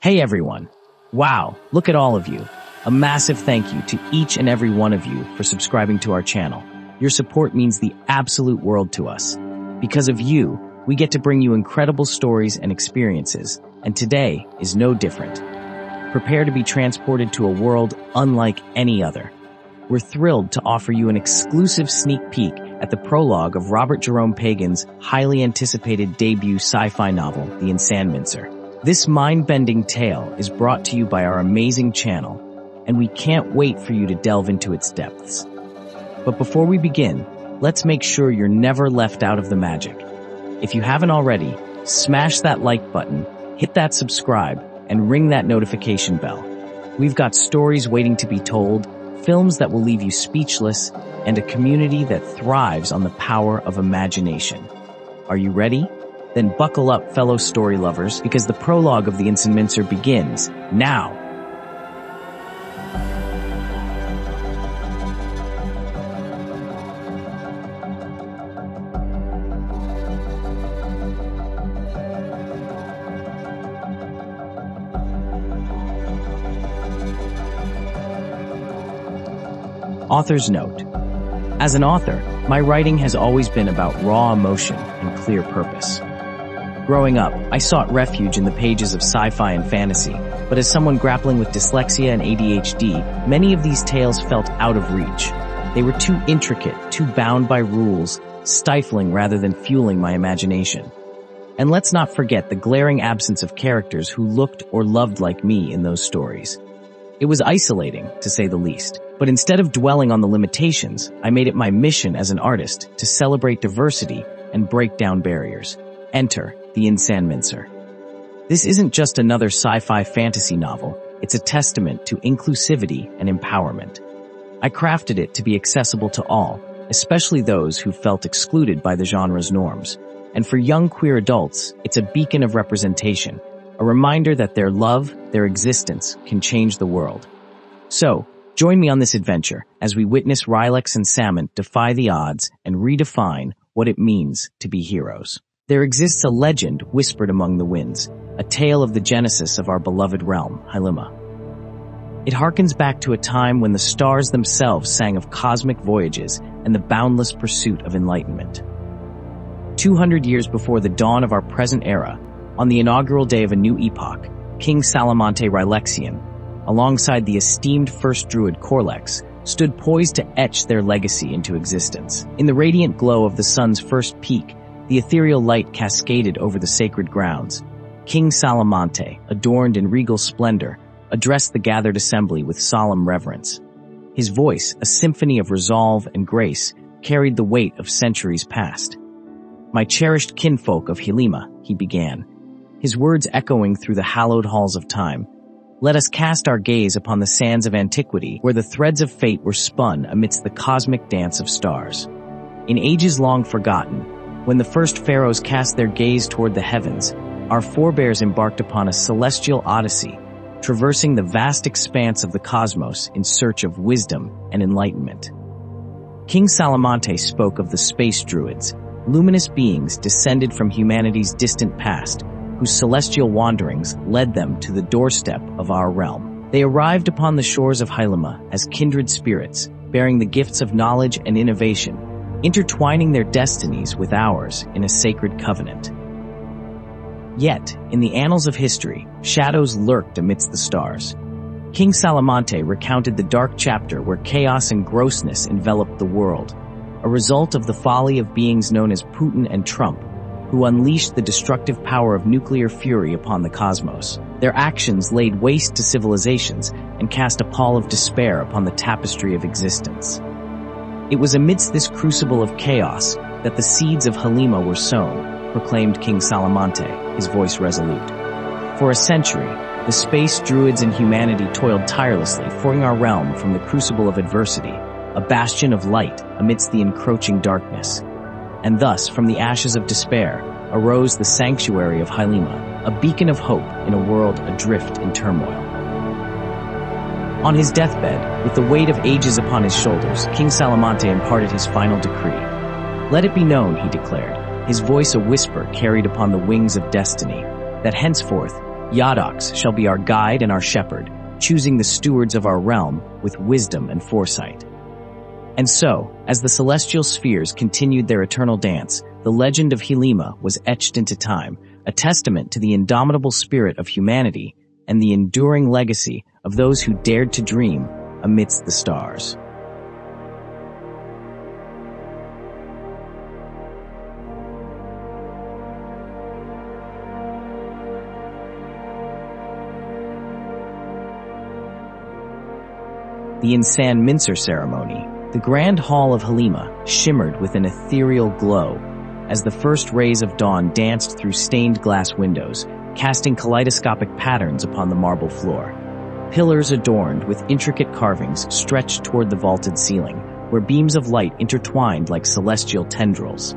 Hey everyone! Wow, look at all of you. A massive thank you to each and every one of you for subscribing to our channel. Your support means the absolute world to us. Because of you, we get to bring you incredible stories and experiences, and today is no different. Prepare to be transported to a world unlike any other. We're thrilled to offer you an exclusive sneak peek at the prologue of Robert Jerome Pagan's highly anticipated debut sci-fi novel, The Insanmincer. This mind-bending tale is brought to you by our amazing channel, and we can't wait for you to delve into its depths. But before we begin, let's make sure you're never left out of the magic. If you haven't already, smash that like button, hit that subscribe, and ring that notification bell. We've got stories waiting to be told, films that will leave you speechless, and a community that thrives on the power of imagination. Are you ready? Then buckle up, fellow story lovers, because the prologue of The Insanmincer begins now. Author's note. As an author, my writing has always been about raw emotion and clear purpose. Growing up, I sought refuge in the pages of sci-fi and fantasy, but as someone grappling with dyslexia and ADHD, many of these tales felt out of reach. They were too intricate, too bound by rules, stifling rather than fueling my imagination. And let's not forget the glaring absence of characters who looked or loved like me in those stories. It was isolating, to say the least. But instead of dwelling on the limitations, I made it my mission as an artist to celebrate diversity and break down barriers. Enter The Insanmincer. This isn't just another sci-fi fantasy novel, it's a testament to inclusivity and empowerment. I crafted it to be accessible to all, especially those who felt excluded by the genre's norms. And for young queer adults, it's a beacon of representation, a reminder that their love, their existence, can change the world. So, join me on this adventure as we witness Rylex and Salmont defy the odds and redefine what it means to be heroes. There exists a legend whispered among the winds, a tale of the genesis of our beloved realm, Hylima. It harkens back to a time when the stars themselves sang of cosmic voyages and the boundless pursuit of enlightenment. 200 years before the dawn of our present era, on the inaugural day of a new epoch, King Salmont Rylexian, alongside the esteemed first druid Corlex, stood poised to etch their legacy into existence. In the radiant glow of the sun's first peak, the ethereal light cascaded over the sacred grounds. King Salmont, adorned in regal splendor, addressed the gathered assembly with solemn reverence. His voice, a symphony of resolve and grace, carried the weight of centuries past. "My cherished kinfolk of Hylima," he began, his words echoing through the hallowed halls of time. "Let us cast our gaze upon the sands of antiquity, where the threads of fate were spun amidst the cosmic dance of stars. In ages long forgotten, when the first pharaohs cast their gaze toward the heavens, our forebears embarked upon a celestial odyssey, traversing the vast expanse of the cosmos in search of wisdom and enlightenment." King Salmont spoke of the space druids, luminous beings descended from humanity's distant past, whose celestial wanderings led them to the doorstep of our realm. They arrived upon the shores of Hylima as kindred spirits, bearing the gifts of knowledge and innovation, intertwining their destinies with ours in a sacred covenant. Yet, in the annals of history, shadows lurked amidst the stars. King Salmont recounted the dark chapter where chaos and grossness enveloped the world, a result of the folly of beings known as Putin and Trump, who unleashed the destructive power of nuclear fury upon the cosmos. Their actions laid waste to civilizations and cast a pall of despair upon the tapestry of existence. It was amidst this crucible of chaos that the seeds of Hylima were sown, proclaimed King Salmont, his voice resolute. For a century, the space druids and humanity toiled tirelessly, freeing our realm from the crucible of adversity, a bastion of light amidst the encroaching darkness. And thus, from the ashes of despair, arose the sanctuary of Hylima, a beacon of hope in a world adrift in turmoil. On his deathbed, with the weight of ages upon his shoulders, King Salmont imparted his final decree. "Let it be known," he declared, his voice a whisper carried upon the wings of destiny, "that henceforth, Yadox shall be our guide and our shepherd, choosing the stewards of our realm with wisdom and foresight. And so, as the celestial spheres continued their eternal dance, the legend of Helima was etched into time, a testament to the indomitable spirit of humanity and the enduring legacy of those who dared to dream amidst the stars. The Insanmincer ceremony. The grand hall of Helima shimmered with an ethereal glow as the first rays of dawn danced through stained glass windows, casting kaleidoscopic patterns upon the marble floor. Pillars adorned with intricate carvings stretched toward the vaulted ceiling, where beams of light intertwined like celestial tendrils.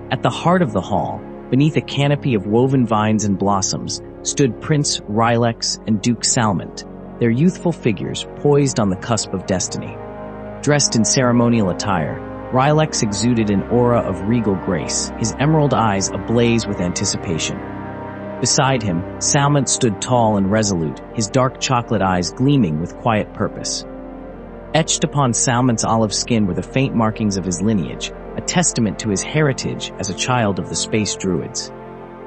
At the heart of the hall, beneath a canopy of woven vines and blossoms, stood Prince Rylex and Duke Salmont, their youthful figures poised on the cusp of destiny. Dressed in ceremonial attire, Rylex exuded an aura of regal grace, his emerald eyes ablaze with anticipation. Beside him, Salmont stood tall and resolute, his dark chocolate eyes gleaming with quiet purpose. Etched upon Salmont's olive skin were the faint markings of his lineage, a testament to his heritage as a child of the space druids.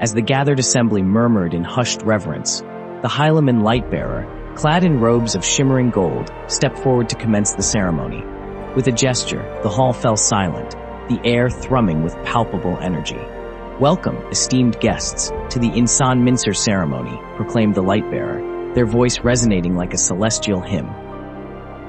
As the gathered assembly murmured in hushed reverence, the Hylaman Lightbearer, clad in robes of shimmering gold, stepped forward to commence the ceremony. With a gesture, the hall fell silent, the air thrumming with palpable energy. "Welcome, esteemed guests, to the Insanmincer ceremony," proclaimed the Lightbearer, their voice resonating like a celestial hymn.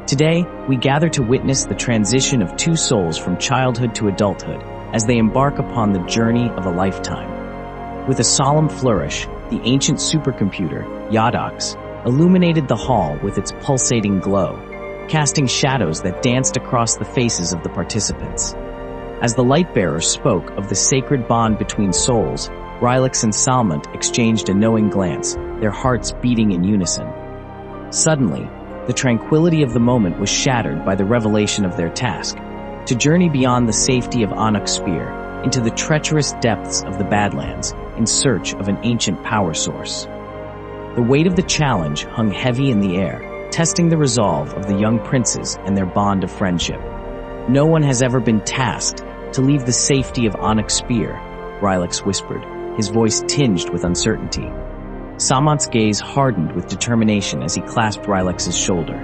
"Today, we gather to witness the transition of two souls from childhood to adulthood as they embark upon the journey of a lifetime." With a solemn flourish, the ancient supercomputer, Yadox, illuminated the hall with its pulsating glow, casting shadows that danced across the faces of the participants. As the Lightbearer spoke of the sacred bond between souls, Rylex and Salmont exchanged a knowing glance, their hearts beating in unison. Suddenly, the tranquility of the moment was shattered by the revelation of their task, to journey beyond the safety of Onyx Spear into the treacherous depths of the Badlands in search of an ancient power source. The weight of the challenge hung heavy in the air, testing the resolve of the young princes and their bond of friendship. "No one has ever been tasked to leave the safety of Onyx Spear," Rylex whispered, his voice tinged with uncertainty. Salmont's gaze hardened with determination as he clasped Rylex's shoulder.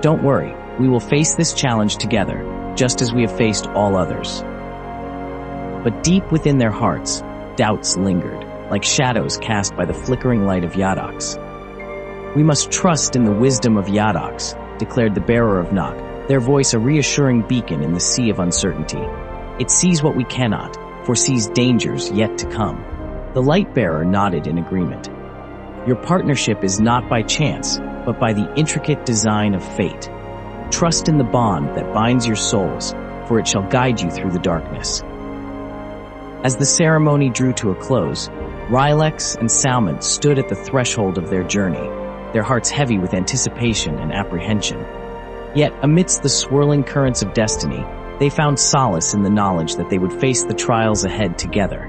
"Don't worry, we will face this challenge together, just as we have faced all others." But deep within their hearts, doubts lingered, like shadows cast by the flickering light of Yadox. "We must trust in the wisdom of Yadox," declared the bearer of Nock, their voice a reassuring beacon in the sea of uncertainty. "It sees what we cannot, foresees dangers yet to come." The Lightbearer nodded in agreement. "Your partnership is not by chance, but by the intricate design of fate. Trust in the bond that binds your souls, for it shall guide you through the darkness." As the ceremony drew to a close, Rylex and Salmont stood at the threshold of their journey, their hearts heavy with anticipation and apprehension. Yet, amidst the swirling currents of destiny, they found solace in the knowledge that they would face the trials ahead together,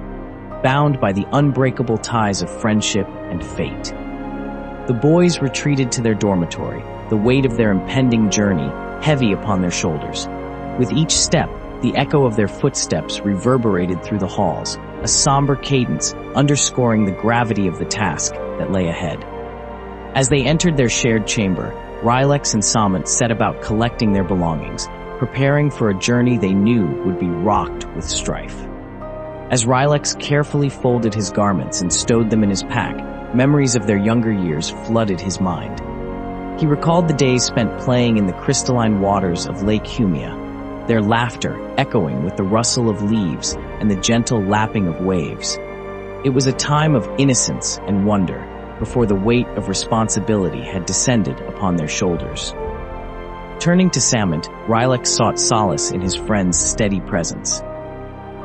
bound by the unbreakable ties of friendship and fate. The boys retreated to their dormitory, the weight of their impending journey heavy upon their shoulders. With each step, the echo of their footsteps reverberated through the halls, a somber cadence underscoring the gravity of the task that lay ahead. As they entered their shared chamber, Rylex and Salmont set about collecting their belongings, preparing for a journey they knew would be rocked with strife. As Rylex carefully folded his garments and stowed them in his pack, memories of their younger years flooded his mind. He recalled the days spent playing in the crystalline waters of Lake Humia, their laughter echoing with the rustle of leaves and the gentle lapping of waves. It was a time of innocence and wonder, before the weight of responsibility had descended upon their shoulders. Turning to Salmont, Rylex sought solace in his friend's steady presence.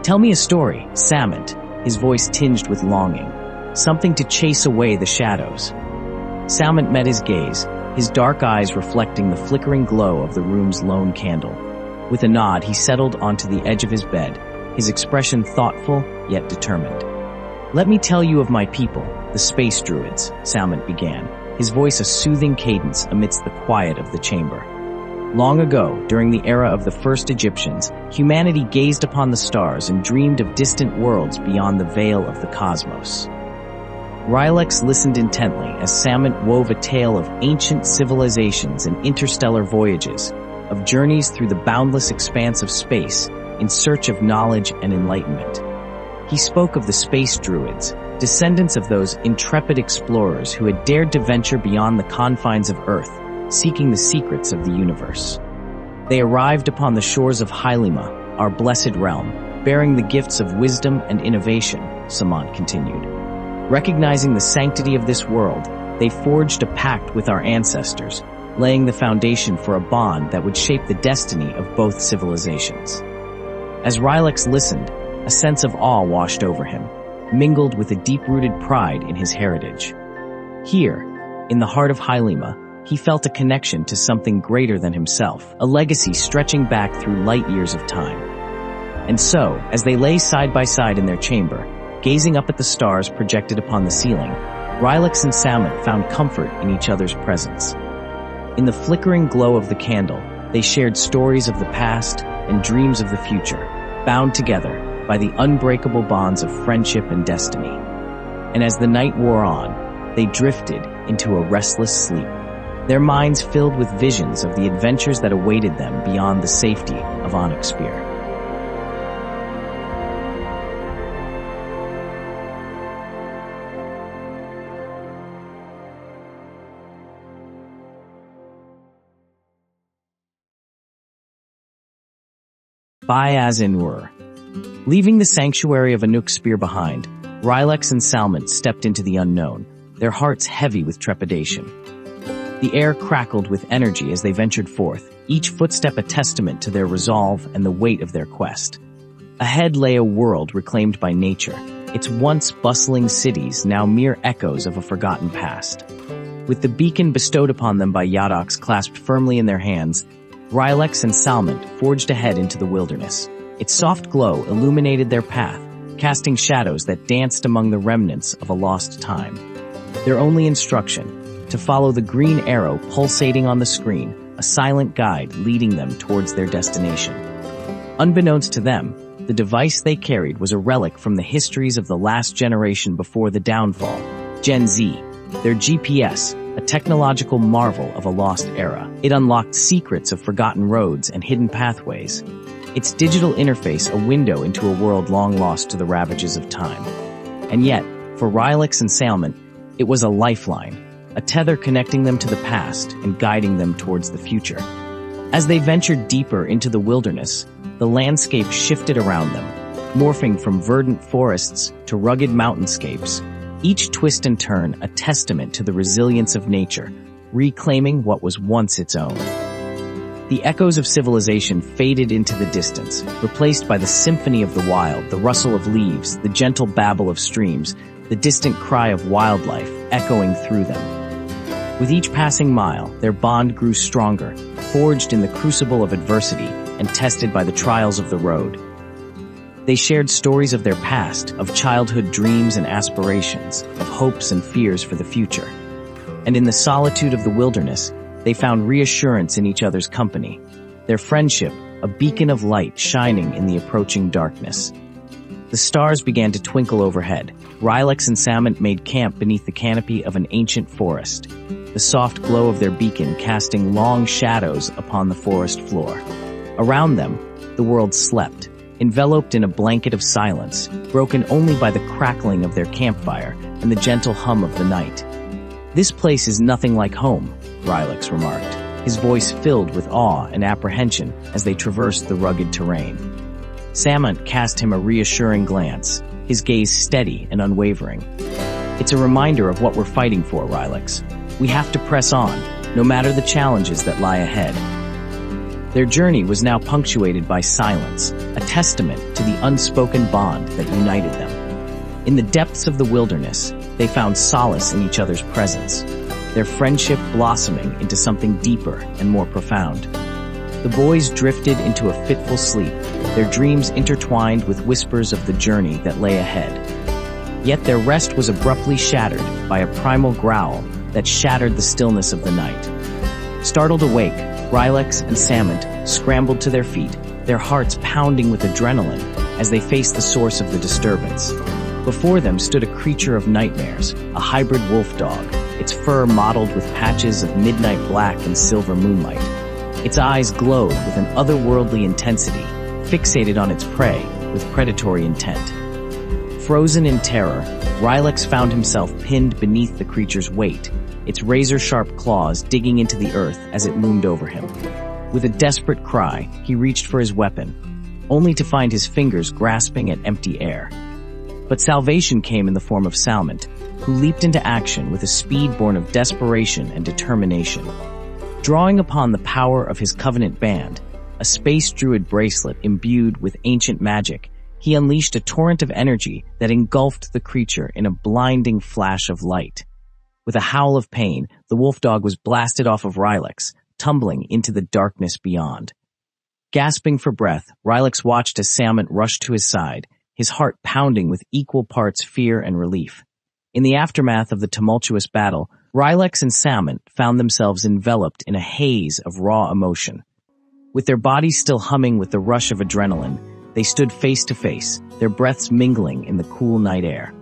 "Tell me a story, Salmont," his voice tinged with longing, something to chase away the shadows. Salmont met his gaze, his dark eyes reflecting the flickering glow of the room's lone candle. With a nod, he settled onto the edge of his bed, his expression thoughtful yet determined. "Let me tell you of my people, the space druids," Salmont began, his voice a soothing cadence amidst the quiet of the chamber. Long ago, during the era of the first Egyptians, humanity gazed upon the stars and dreamed of distant worlds beyond the veil of the cosmos. Rylex listened intently as Salmont wove a tale of ancient civilizations and interstellar voyages, of journeys through the boundless expanse of space in search of knowledge and enlightenment. He spoke of the space druids, descendants of those intrepid explorers who had dared to venture beyond the confines of Earth, seeking the secrets of the universe. They arrived upon the shores of Hylima, our blessed realm, bearing the gifts of wisdom and innovation, Salmont continued. Recognizing the sanctity of this world, they forged a pact with our ancestors, laying the foundation for a bond that would shape the destiny of both civilizations. As Rylex listened, a sense of awe washed over him, mingled with a deep-rooted pride in his heritage. Here, in the heart of Hylima, he felt a connection to something greater than himself, a legacy stretching back through light years of time. And so, as they lay side by side in their chamber, gazing up at the stars projected upon the ceiling, Rylex and Salmont found comfort in each other's presence. In the flickering glow of the candle, they shared stories of the past and dreams of the future, bound together by the unbreakable bonds of friendship and destiny. And as the night wore on, they drifted into a restless sleep, their minds filled with visions of the adventures that awaited them beyond the safety of Onyx Spear. By as in were. Leaving the sanctuary of Onyx Spear behind, Rylex and Salmont stepped into the unknown, their hearts heavy with trepidation. The air crackled with energy as they ventured forth, each footstep a testament to their resolve and the weight of their quest. Ahead lay a world reclaimed by nature, its once bustling cities now mere echoes of a forgotten past. With the beacon bestowed upon them by Yadox clasped firmly in their hands, Rylex and Salmont forged ahead into the wilderness. Its soft glow illuminated their path, casting shadows that danced among the remnants of a lost time. Their only instruction, to follow the green arrow pulsating on the screen, a silent guide leading them towards their destination. Unbeknownst to them, the device they carried was a relic from the histories of the last generation before the downfall, Gen Z, their GPS, a technological marvel of a lost era. It unlocked secrets of forgotten roads and hidden pathways, its digital interface a window into a world long lost to the ravages of time. And yet, for Rylex and Salmont, it was a lifeline, a tether connecting them to the past and guiding them towards the future. As they ventured deeper into the wilderness, the landscape shifted around them, morphing from verdant forests to rugged mountainscapes, each twist and turn a testament to the resilience of nature, reclaiming what was once its own. The echoes of civilization faded into the distance, replaced by the symphony of the wild, the rustle of leaves, the gentle babble of streams, the distant cry of wildlife echoing through them. With each passing mile, their bond grew stronger, forged in the crucible of adversity and tested by the trials of the road. They shared stories of their past, of childhood dreams and aspirations, of hopes and fears for the future. And in the solitude of the wilderness, they found reassurance in each other's company, their friendship a beacon of light shining in the approaching darkness. The stars began to twinkle overhead. Rylex and Salmont made camp beneath the canopy of an ancient forest, the soft glow of their beacon casting long shadows upon the forest floor. Around them, the world slept, enveloped in a blanket of silence, broken only by the crackling of their campfire and the gentle hum of the night. "This place is nothing like home," Rylex remarked, his voice filled with awe and apprehension as they traversed the rugged terrain. Salmont cast him a reassuring glance, his gaze steady and unwavering. "It's a reminder of what we're fighting for, Rylex. We have to press on, no matter the challenges that lie ahead." Their journey was now punctuated by silence, a testament to the unspoken bond that united them. In the depths of the wilderness, they found solace in each other's presence, their friendship blossoming into something deeper and more profound. The boys drifted into a fitful sleep, their dreams intertwined with whispers of the journey that lay ahead. Yet their rest was abruptly shattered by a primal growl that shattered the stillness of the night. Startled awake, Rylex and Salmont scrambled to their feet, their hearts pounding with adrenaline as they faced the source of the disturbance. Before them stood a creature of nightmares, a hybrid wolf dog, its fur mottled with patches of midnight black and silver moonlight. Its eyes glowed with an otherworldly intensity, fixated on its prey with predatory intent. Frozen in terror, Rylex found himself pinned beneath the creature's weight, its razor-sharp claws digging into the earth as it loomed over him. With a desperate cry, he reached for his weapon, only to find his fingers grasping at empty air. But salvation came in the form of Salmont, who leaped into action with a speed born of desperation and determination. Drawing upon the power of his Covenant band, a space druid bracelet imbued with ancient magic, he unleashed a torrent of energy that engulfed the creature in a blinding flash of light. With a howl of pain, the wolf dog was blasted off of Rylex, tumbling into the darkness beyond. Gasping for breath, Rylex watched as Salmont rushed to his side, his heart pounding with equal parts fear and relief. In the aftermath of the tumultuous battle, Rylex and Salmont found themselves enveloped in a haze of raw emotion. With their bodies still humming with the rush of adrenaline, they stood face to face, their breaths mingling in the cool night air.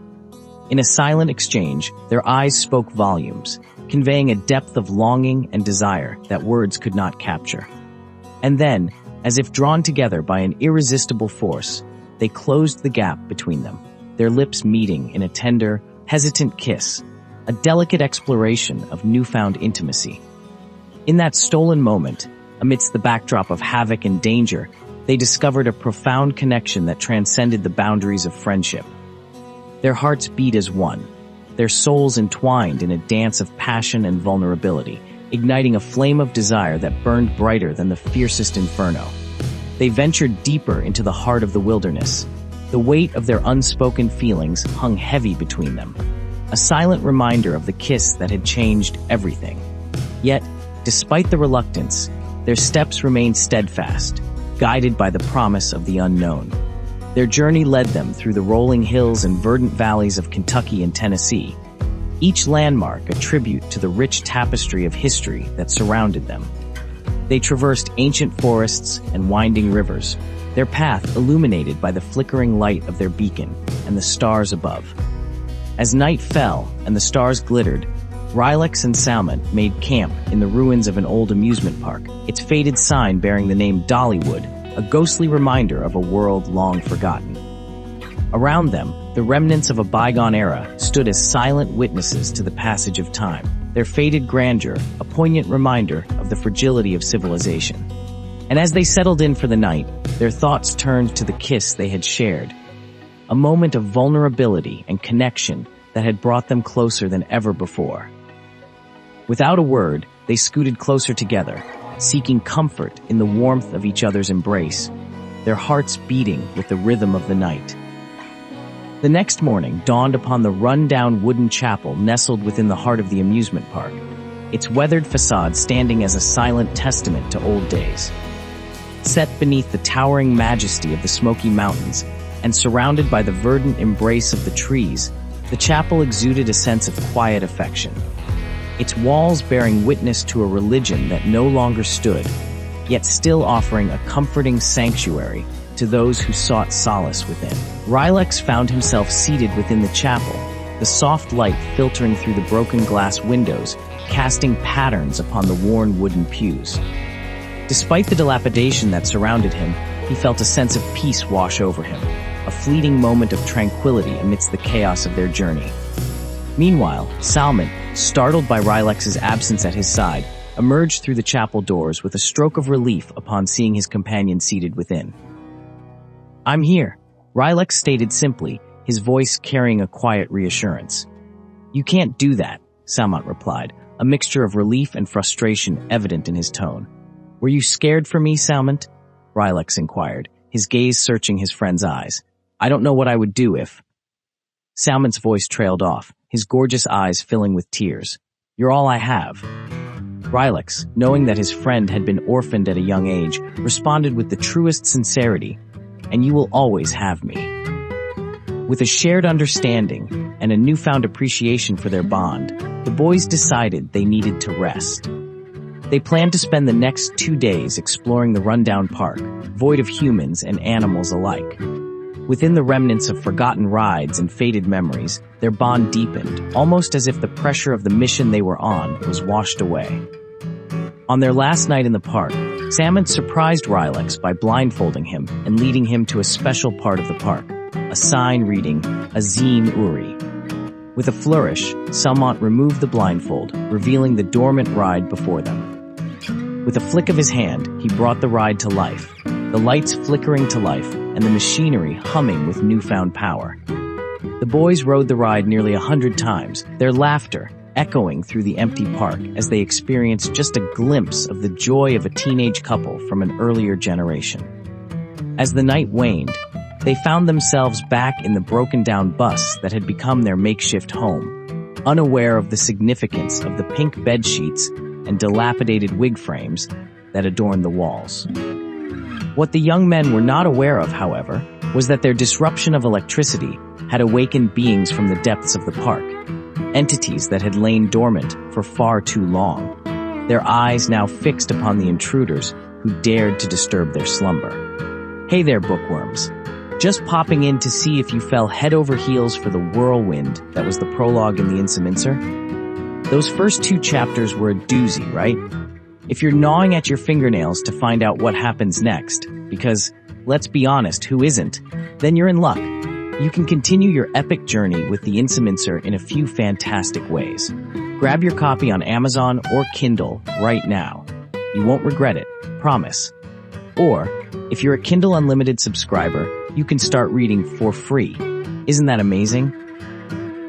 In a silent exchange, their eyes spoke volumes, conveying a depth of longing and desire that words could not capture. And then, as if drawn together by an irresistible force, they closed the gap between them, their lips meeting in a tender, hesitant kiss, a delicate exploration of newfound intimacy. In that stolen moment, amidst the backdrop of havoc and danger, they discovered a profound connection that transcended the boundaries of friendship. Their hearts beat as one, their souls entwined in a dance of passion and vulnerability, igniting a flame of desire that burned brighter than the fiercest inferno. They ventured deeper into the heart of the wilderness. The weight of their unspoken feelings hung heavy between them, a silent reminder of the kiss that had changed everything. Yet, despite the reluctance, their steps remained steadfast, guided by the promise of the unknown. Their journey led them through the rolling hills and verdant valleys of Kentucky and Tennessee, each landmark a tribute to the rich tapestry of history that surrounded them. They traversed ancient forests and winding rivers, their path illuminated by the flickering light of their beacon and the stars above. As night fell and the stars glittered, Rylex and Salmont made camp in the ruins of an old amusement park, its faded sign bearing the name Dollywood, a ghostly reminder of a world long forgotten. Around them, the remnants of a bygone era stood as silent witnesses to the passage of time, their faded grandeur a poignant reminder of the fragility of civilization. And as they settled in for the night, their thoughts turned to the kiss they had shared, a moment of vulnerability and connection that had brought them closer than ever before. Without a word, they scooted closer together, seeking comfort in the warmth of each other's embrace, their hearts beating with the rhythm of the night. The next morning dawned upon the run-down wooden chapel nestled within the heart of the amusement park, its weathered facade standing as a silent testament to old days. Set beneath the towering majesty of the Smoky Mountains and surrounded by the verdant embrace of the trees, the chapel exuded a sense of quiet affection. Its walls bearing witness to a religion that no longer stood, yet still offering a comforting sanctuary to those who sought solace within. Rylex found himself seated within the chapel, the soft light filtering through the broken glass windows, casting patterns upon the worn wooden pews. Despite the dilapidation that surrounded him, he felt a sense of peace wash over him, a fleeting moment of tranquility amidst the chaos of their journey. Meanwhile, Salmont, startled by Rylex's absence at his side, emerged through the chapel doors with a stroke of relief upon seeing his companion seated within. "I'm here," Rylex stated simply, his voice carrying a quiet reassurance. "You can't do that," Salmont replied, a mixture of relief and frustration evident in his tone. "Were you scared for me, Salmont?" Rylex inquired, his gaze searching his friend's eyes. "I don't know what I would do if—" Salmont's voice trailed off, his gorgeous eyes filling with tears. "You're all I have." Rylex, knowing that his friend had been orphaned at a young age, responded with the truest sincerity, "And you will always have me." With a shared understanding and a newfound appreciation for their bond, the boys decided they needed to rest. They planned to spend the next 2 days exploring the rundown park, void of humans and animals alike. Within the remnants of forgotten rides and faded memories, their bond deepened, almost as if the pressure of the mission they were on was washed away. On their last night in the park, Salmont surprised Rylex by blindfolding him and leading him to a special part of the park, a sign reading, Azine Uri. With a flourish, Salmont removed the blindfold, revealing the dormant ride before them. With a flick of his hand, he brought the ride to life, the lights flickering to life and the machinery humming with newfound power. The boys rode the ride nearly 100 times, their laughter echoing through the empty park as they experienced just a glimpse of the joy of a teenage couple from an earlier generation. As the night waned, they found themselves back in the broken-down bus that had become their makeshift home, unaware of the significance of the pink bedsheets and dilapidated wig frames that adorned the walls. What the young men were not aware of, however, was that their disruption of electricity had awakened beings from the depths of the park, entities that had lain dormant for far too long, their eyes now fixed upon the intruders who dared to disturb their slumber. Hey there, bookworms. Just popping in to see if you fell head over heels for the whirlwind that was the prologue in the Insanmincer? Those first 2 chapters were a doozy, right? If you're gnawing at your fingernails to find out what happens next, because, let's be honest, who isn't, then you're in luck. You can continue your epic journey with the Insanmincer in a few fantastic ways. Grab your copy on Amazon or Kindle right now. You won't regret it, promise. Or, if you're a Kindle Unlimited subscriber, you can start reading for free. Isn't that amazing?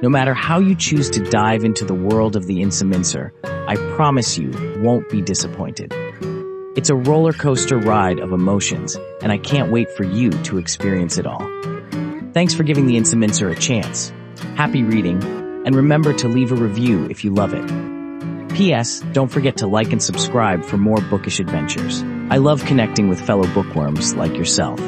No matter how you choose to dive into the world of the Insanmincer, I promise you won't be disappointed. It's a roller coaster ride of emotions, and I can't wait for you to experience it all. Thanks for giving the Insanmincer a chance. Happy reading, and remember to leave a review if you love it. P.S. Don't forget to like and subscribe for more bookish adventures. I love connecting with fellow bookworms like yourself.